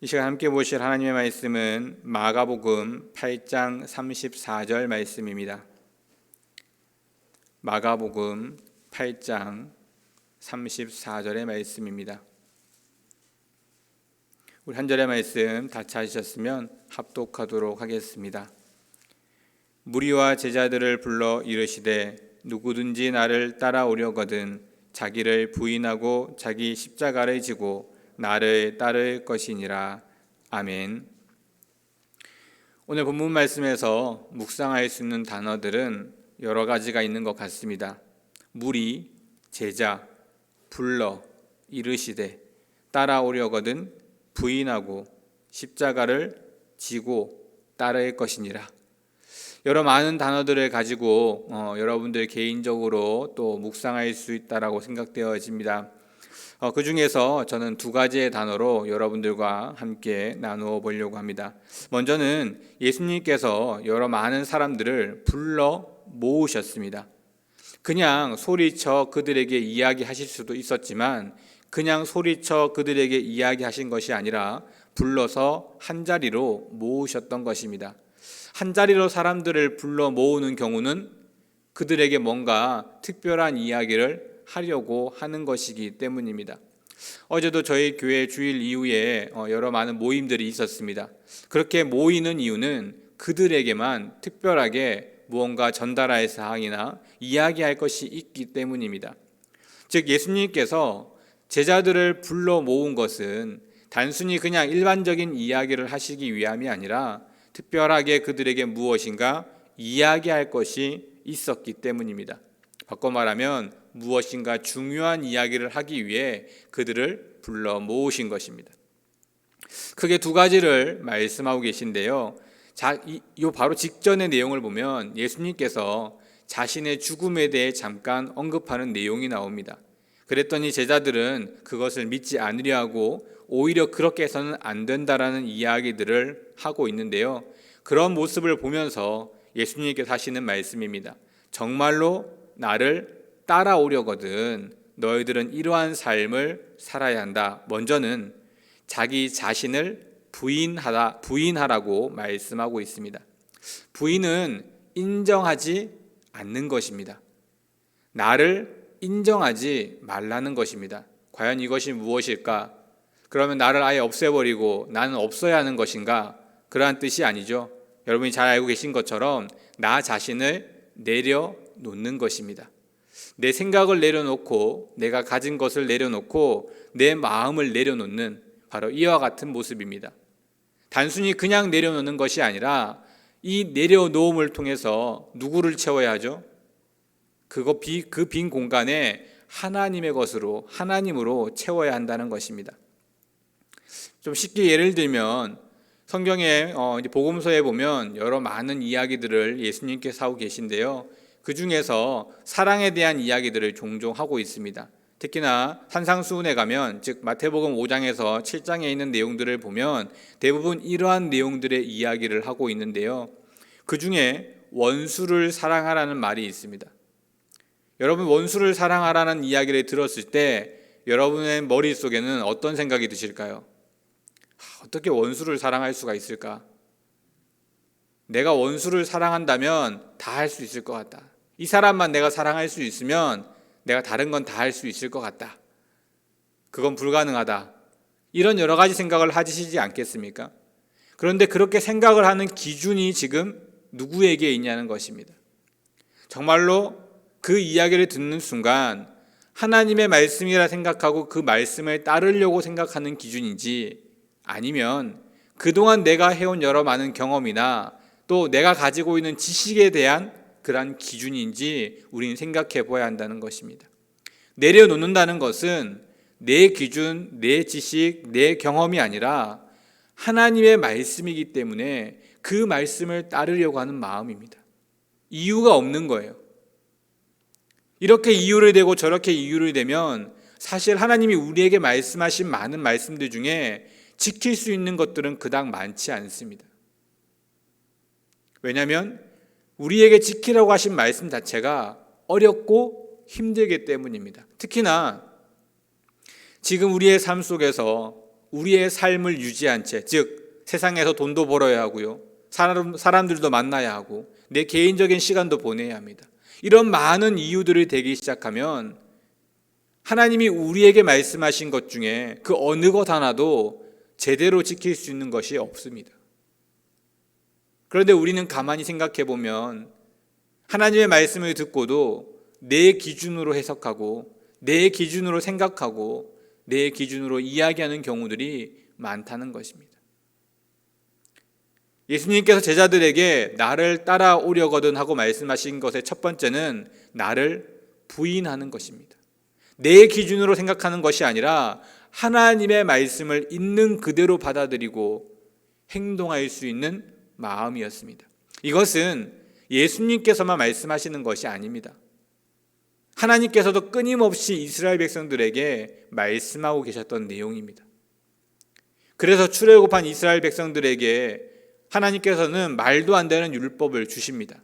이 시간 함께 보실 하나님의 말씀은 마가복음 8장 34절 말씀입니다. 마가복음 8장 34절의 말씀입니다. 우리 한 절의 말씀 다 찾으셨으면 합독하도록 하겠습니다. 무리와 제자들을 불러 이르시되 누구든지 나를 따라오려거든 자기를 부인하고 자기 십자가를 지고 나를 따를 것이니라. 아멘. 오늘 본문 말씀에서 묵상할 수 있는 단어들은 여러 가지가 있는 것 같습니다. 무리, 제자, 불러, 이르시되, 따라오려거든 부인하고 십자가를 지고 따를 것이니라. 여러 많은 단어들을 가지고 여러분들 개인적으로 또 묵상할 수 있다라고 생각되어집니다. 그 중에서 저는 두 가지의 단어로 여러분들과 함께 나누어 보려고 합니다. 먼저는 예수님께서 여러 많은 사람들을 불러 모으셨습니다. 그냥 소리쳐 그들에게 이야기하실 수도 있었지만 그냥 소리쳐 그들에게 이야기하신 것이 아니라 불러서 한자리로 모으셨던 것입니다. 한자리로 사람들을 불러 모으는 경우는 그들에게 뭔가 특별한 이야기를 하려고 하는 것이기 때문입니다. 어제도 저희 교회 주일 이후에 여러 많은 모임들이 있었습니다. 그렇게 모이는 이유는 그들에게만 특별하게 무언가 전달할 사항이나 이야기할 것이 있기 때문입니다. 즉 예수님께서 제자들을 불러 모은 것은 단순히 그냥 일반적인 이야기를 하시기 위함이 아니라 특별하게 그들에게 무엇인가 이야기할 것이 있었기 때문입니다. 바꿔 말하면 무엇인가 중요한 이야기를 하기 위해 그들을 불러 모으신 것입니다. 크게 두 가지를 말씀하고 계신데요. 이 바로 직전의 내용을 보면 예수님께서 자신의 죽음에 대해 잠깐 언급하는 내용이 나옵니다. 그랬더니 제자들은 그것을 믿지 않으려 하고 오히려 그렇게 해서는 안 된다라는 이야기들을 하고 있는데요. 그런 모습을 보면서 예수님께서 하시는 말씀입니다. 정말로 나를 따라오려거든 너희들은 이러한 삶을 살아야 한다. 먼저는 자기 자신을 부인하라고 말씀하고 있습니다. 부인은 인정하지 않는 것입니다. 나를 인정하지 말라는 것입니다. 과연 이것이 무엇일까? 그러면 나를 아예 없애버리고 나는 없어야 하는 것인가? 그러한 뜻이 아니죠. 여러분이 잘 알고 계신 것처럼 나 자신을 내려놓는 것입니다. 내 생각을 내려놓고 내가 가진 것을 내려놓고 내 마음을 내려놓는 바로 이와 같은 모습입니다. 단순히 그냥 내려놓는 것이 아니라 이 내려놓음을 통해서 누구를 채워야 하죠? 그 빈 공간에 하나님의 것으로 하나님으로 채워야 한다는 것입니다. 좀 쉽게 예를 들면 성경의 복음서에 보면 여러 많은 이야기들을 예수님께서 하고 계신데요. 그 중에서 사랑에 대한 이야기들을 종종 하고 있습니다. 특히나 산상수훈에 가면 즉 마태복음 5장에서 7장에 있는 내용들을 보면 대부분 이러한 내용들의 이야기를 하고 있는데요. 그 중에 원수를 사랑하라는 말이 있습니다. 여러분 원수를 사랑하라는 이야기를 들었을 때 여러분의 머릿속에는 어떤 생각이 드실까요? 어떻게 원수를 사랑할 수가 있을까? 내가 원수를 사랑한다면 다 할 수 있을 것 같다. 이 사람만 내가 사랑할 수 있으면 내가 다른 건 다 할 수 있을 것 같다. 그건 불가능하다. 이런 여러 가지 생각을 하시지 않겠습니까? 그런데 그렇게 생각을 하는 기준이 지금 누구에게 있냐는 것입니다. 정말로 그 이야기를 듣는 순간 하나님의 말씀이라 생각하고 그 말씀을 따르려고 생각하는 기준인지 아니면 그동안 내가 해온 여러 많은 경험이나 또 내가 가지고 있는 지식에 대한 그러한 기준인지 우리는 생각해 보아야 한다는 것입니다. 내려놓는다는 것은 내 기준, 내 지식, 내 경험이 아니라 하나님의 말씀이기 때문에 그 말씀을 따르려고 하는 마음입니다. 이유가 없는 거예요. 이렇게 이유를 대고 저렇게 이유를 대면 사실 하나님이 우리에게 말씀하신 많은 말씀들 중에 지킬 수 있는 것들은 그닥 많지 않습니다. 왜냐하면 우리에게 지키라고 하신 말씀 자체가 어렵고 힘들기 때문입니다. 특히나 지금 우리의 삶 속에서 우리의 삶을 유지한 채, 즉 세상에서 돈도 벌어야 하고요, 사람들도 만나야 하고 내 개인적인 시간도 보내야 합니다. 이런 많은 이유들이 되기 시작하면 하나님이 우리에게 말씀하신 것 중에 그 어느 것 하나도 제대로 지킬 수 있는 것이 없습니다. 그런데 우리는 가만히 생각해 보면 하나님의 말씀을 듣고도 내 기준으로 해석하고 내 기준으로 생각하고 내 기준으로 이야기하는 경우들이 많다는 것입니다. 예수님께서 제자들에게 나를 따라오려거든 하고 말씀하신 것의 첫 번째는 나를 부인하는 것입니다. 내 기준으로 생각하는 것이 아니라 하나님의 말씀을 있는 그대로 받아들이고 행동할 수 있는 마음이었습니다. 이것은 예수님께서만 말씀하시는 것이 아닙니다. 하나님께서도 끊임없이 이스라엘 백성들에게 말씀하고 계셨던 내용입니다. 그래서 출애굽한 이스라엘 백성들에게 하나님께서는 말도 안 되는 율법을 주십니다.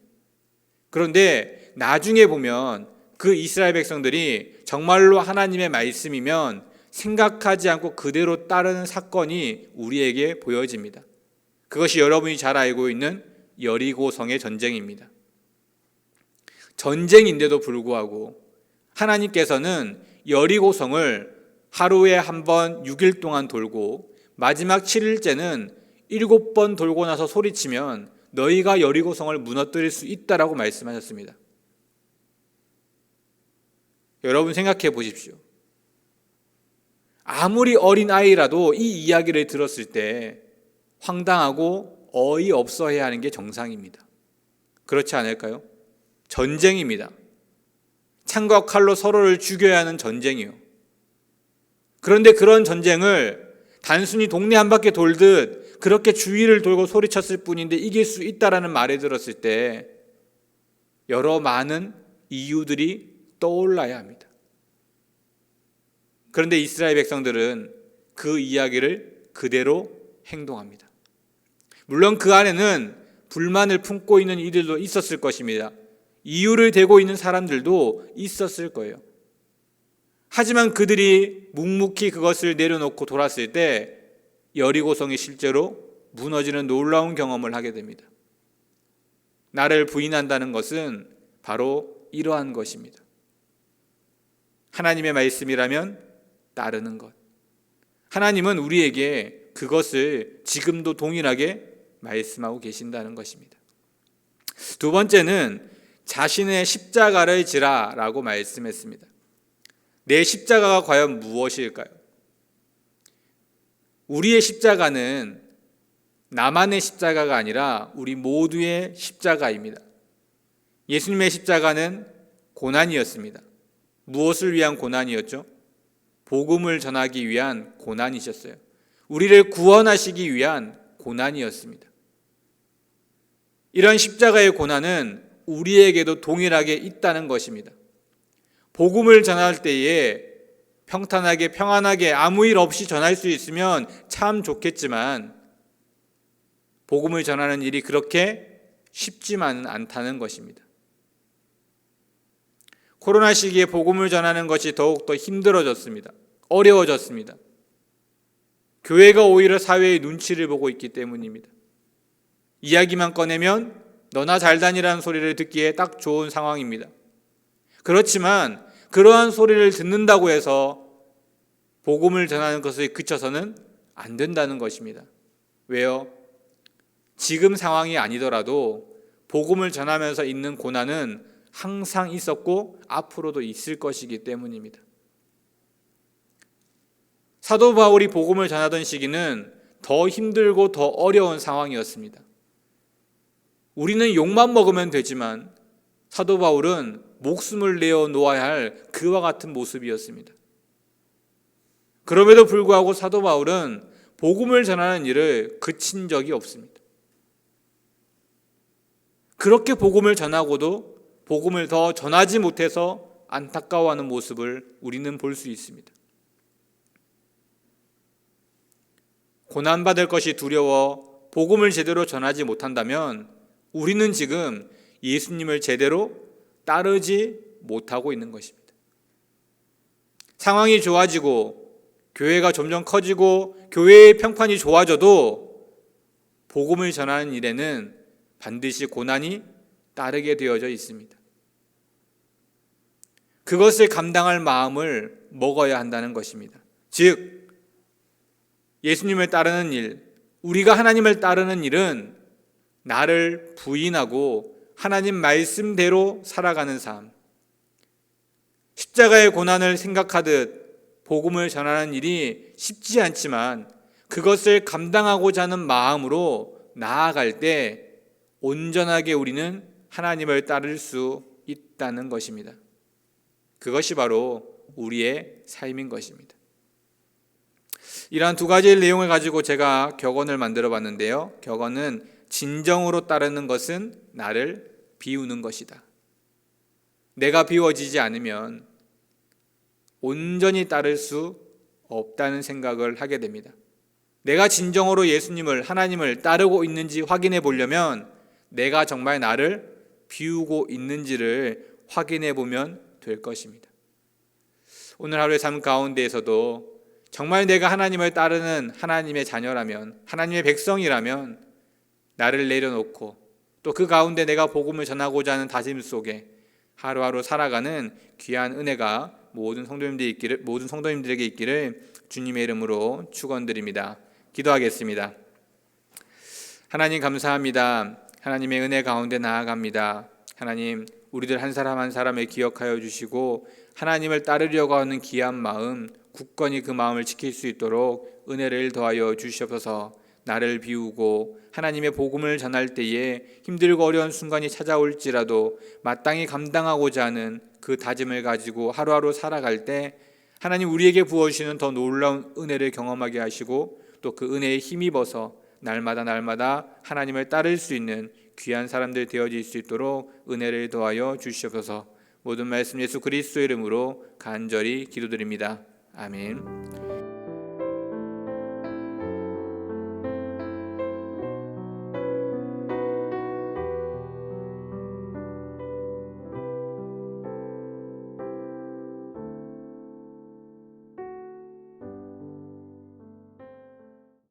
그런데 나중에 보면 그 이스라엘 백성들이 정말로 하나님의 말씀이면 생각하지 않고 그대로 따르는 사건이 우리에게 보여집니다. 그것이 여러분이 잘 알고 있는 여리고성의 전쟁입니다. 전쟁인데도 불구하고 하나님께서는 여리고성을 하루에 한 번 6일 동안 돌고 마지막 7일째는 7번 돌고 나서 소리치면 너희가 여리고성을 무너뜨릴 수 있다라고 말씀하셨습니다. 여러분 생각해 보십시오. 아무리 어린 아이라도 이 이야기를 들었을 때 황당하고 어이없어해야 하는 게 정상입니다. 그렇지 않을까요? 전쟁입니다. 창과 칼로 서로를 죽여야 하는 전쟁이요. 그런데 그런 전쟁을 단순히 동네 한 바퀴 돌듯 그렇게 주위를 돌고 소리쳤을 뿐인데 이길 수 있다라는 말을 들었을 때 여러 많은 이유들이 떠올라야 합니다. 그런데 이스라엘 백성들은 그 이야기를 그대로 행동합니다. 물론 그 안에는 불만을 품고 있는 이들도 있었을 것입니다. 이유를 대고 있는 사람들도 있었을 거예요. 하지만 그들이 묵묵히 그것을 내려놓고 돌았을 때 여리고성이 실제로 무너지는 놀라운 경험을 하게 됩니다. 나를 부인한다는 것은 바로 이러한 것입니다. 하나님의 말씀이라면 따르는 것. 하나님은 우리에게 그것을 지금도 동일하게 말씀하고 계신다는 것입니다. 두 번째는 자신의 십자가를 지라라고 말씀했습니다. 내 십자가가 과연 무엇일까요? 우리의 십자가는 나만의 십자가가 아니라 우리 모두의 십자가입니다. 예수님의 십자가는 고난이었습니다. 무엇을 위한 고난이었죠? 복음을 전하기 위한 고난이셨어요. 우리를 구원하시기 위한 고난이었습니다. 이런 십자가의 고난은 우리에게도 동일하게 있다는 것입니다. 복음을 전할 때에 평탄하게 평안하게 아무 일 없이 전할 수 있으면 참 좋겠지만 복음을 전하는 일이 그렇게 쉽지만은 않다는 것입니다. 코로나 시기에 복음을 전하는 것이 더욱더 힘들어졌습니다. 어려워졌습니다. 교회가 오히려 사회의 눈치를 보고 있기 때문입니다. 이야기만 꺼내면 너나 잘 다니라는 소리를 듣기에 딱 좋은 상황입니다. 그렇지만 그러한 소리를 듣는다고 해서 복음을 전하는 것에 그쳐서는 안 된다는 것입니다. 왜요? 지금 상황이 아니더라도 복음을 전하면서 있는 고난은 항상 있었고 앞으로도 있을 것이기 때문입니다. 사도 바울이 복음을 전하던 시기는 더 힘들고 더 어려운 상황이었습니다. 우리는 욕만 먹으면 되지만 사도 바울은 목숨을 내어 놓아야 할 그와 같은 모습이었습니다. 그럼에도 불구하고 사도 바울은 복음을 전하는 일을 그친 적이 없습니다. 그렇게 복음을 전하고도 복음을 더 전하지 못해서 안타까워하는 모습을 우리는 볼 수 있습니다. 고난받을 것이 두려워 복음을 제대로 전하지 못한다면 우리는 지금 예수님을 제대로 따르지 못하고 있는 것입니다. 상황이 좋아지고 교회가 점점 커지고 교회의 평판이 좋아져도 복음을 전하는 일에는 반드시 고난이 따르게 되어져 있습니다. 그것을 감당할 마음을 먹어야 한다는 것입니다. 즉, 예수님을 따르는 일, 우리가 하나님을 따르는 일은 나를 부인하고 하나님 말씀대로 살아가는 삶, 십자가의 고난을 생각하듯 복음을 전하는 일이 쉽지 않지만 그것을 감당하고자 하는 마음으로 나아갈 때 온전하게 우리는 하나님을 따를 수 있다는 것입니다. 그것이 바로 우리의 삶인 것입니다. 이러한 두 가지의 내용을 가지고 제가 격언을 만들어 봤는데요. 격언은 진정으로 따르는 것은 나를 비우는 것이다. 내가 비워지지 않으면 온전히 따를 수 없다는 생각을 하게 됩니다. 내가 진정으로 예수님을, 하나님을 따르고 있는지 확인해 보려면 내가 정말 나를 비우고 있는지를 확인해 보면 될 것입니다. 오늘 하루의 삶 가운데에서도 정말 내가 하나님을 따르는 하나님의 자녀라면, 하나님의 백성이라면 나를 내려놓고 또 그 가운데 내가 복음을 전하고자 하는 다짐 속에 하루하루 살아가는 귀한 은혜가 모든 성도님들에게 있기를 주님의 이름으로 축원드립니다. 기도하겠습니다. 하나님 감사합니다. 하나님의 은혜 가운데 나아갑니다. 하나님, 우리들 한 사람 한 사람을 기억하여 주시고 하나님을 따르려고 하는 귀한 마음, 굳건히 그 마음을 지킬 수 있도록 은혜를 더하여 주시옵소서. 나를 비우고 하나님의 복음을 전할 때에 힘들고 어려운 순간이 찾아올지라도 마땅히 감당하고자 하는 그 다짐을 가지고 하루하루 살아갈 때 하나님 우리에게 부어주시는 더 놀라운 은혜를 경험하게 하시고 또 그 은혜에 힘입어서 날마다 하나님을 따를 수 있는 귀한 사람들 되어질 수 있도록 은혜를 더하여 주시옵소서. 모든 말씀 예수 그리스도의 이름으로 간절히 기도드립니다. 아멘.